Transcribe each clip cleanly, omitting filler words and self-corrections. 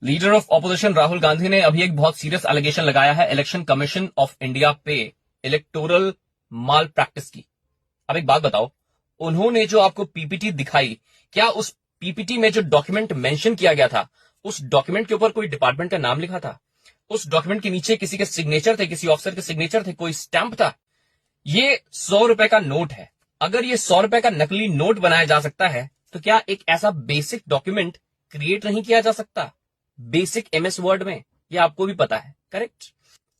Leader of opposition Rahul Gandhi ने अभी एक बहुत सीरियस एलिगेशन लगाया है इलेक्शन कमीशन ऑफ इंडिया पे इलेक्टोरल माल प्रैक्टिस की। अब एक बात बताओ, उन्होंने जो आपको पीपीटी दिखाई, क्या उस पीपीटी में जो डॉक्यूमेंट मेंशन किया गया था, उस डॉक्यूमेंट के ऊपर कोई डिपार्टमेंट का नाम लिखा था? उस डॉक्यूमेंट के नीचे किसी के सिग्नेचर थे, किसी ऑफिसर के सिग्नेचर थे, कोई स्टैंप था? ये 100 रुपए का नोट है। अगर ये 100 रुपए का नकली नोट बनाया जा सकता है, तो क्या एक ऐसा बेसिक डॉक्यूमेंट क्रिएट नहीं किया जा सकता बेसिक एमएस वर्ड में? ये आपको भी पता है, correct?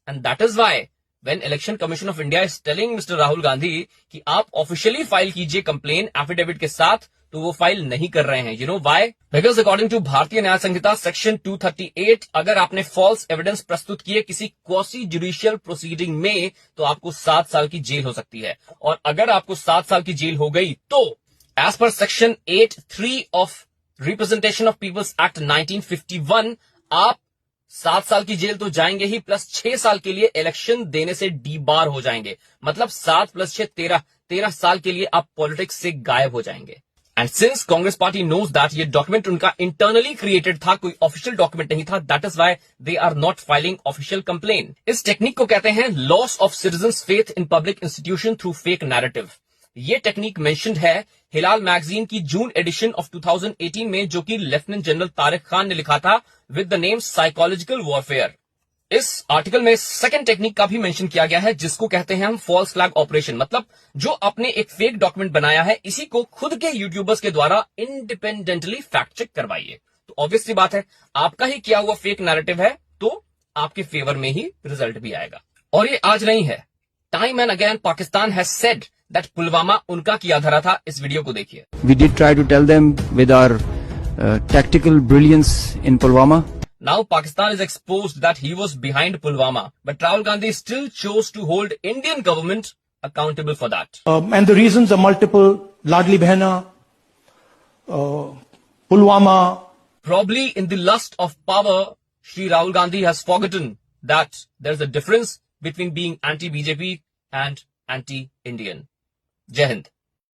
And that is why when Election Commission of India is telling mister Rahul Gandhi कि आप ऑफिशियली फाइल कीजिए कंप्लेन एफिडेविट के साथ, तो वो फाइल नहीं कर रहे हैं। You know why? Because according to Bharatiya Nyaya Samhita section 238, अगर आपने फॉल्स एविडेंस प्रस्तुत किए किसी क्वासी जुडिशियल प्रोसीडिंग में, तो आपको 7 साल की जेल हो सकती है। और अगर आपको 7 साल की जेल हो गई, तो as per section 8(3) of representation of peoples act 1951, आप 7 साल की जेल तो जाएंगे ही, प्लस 6 साल के लिए इलेक्शन देने से डीबार हो जाएंगे। मतलब 7 + 6 13 साल के लिए आप पॉलिटिक्स से गायब हो जाएंगे। And since Congress party knows that ये डॉक्यूमेंट उनका इंटरनली क्रिएटेड था, कोई ऑफिशियल डॉक्यूमेंट नहीं था, that is why they are not filing official complain. इस टेक्निक को कहते हैं loss of citizens faith in public institution through fake narrative. ये टेक्निक मेंशन्ड है हिलाल मैगजीन की जून एडिशन ऑफ 2018 में, जो कि लेफ्टिनेंट जनरल तारिक खान ने लिखा था with the name psychological warfare. इस आर्टिकल में सेकंड टेक्निक का भी मेंशन किया गया है, जिसको कहते हैं हम फॉल्स फ्लैग ऑपरेशन। मतलब जो आपने एक फेक डॉक्यूमेंट बनाया है, इसी को खुद के यूट्यूबर्स के द्वारा इंडिपेंडेंटली फैक्ट चेक करवाइए। तो ऑब्वियस सी बात है, आपका ही किया हुआ फेक नैरेटिव है, तो आपके फेवर में ही रिजल्ट भी आएगा। और ये आज नहीं है, time and again Pakistan has said that Pulwama उनका किया धरा था। इस वीडियो को देखिए। We did try to tell them with our tactical brilliance in Pulwama. Now Pakistan is exposed that he was behind Pulwama, but Rahul Gandhi still chose to hold Indian government accountable for that. And the reasons are multiple: Ladli Behna, Pulwama. Probably in the lust of power, Shri Rahul Gandhi has forgotten that there's a difference between being anti-BJP and anti-Indian. Jai Hind.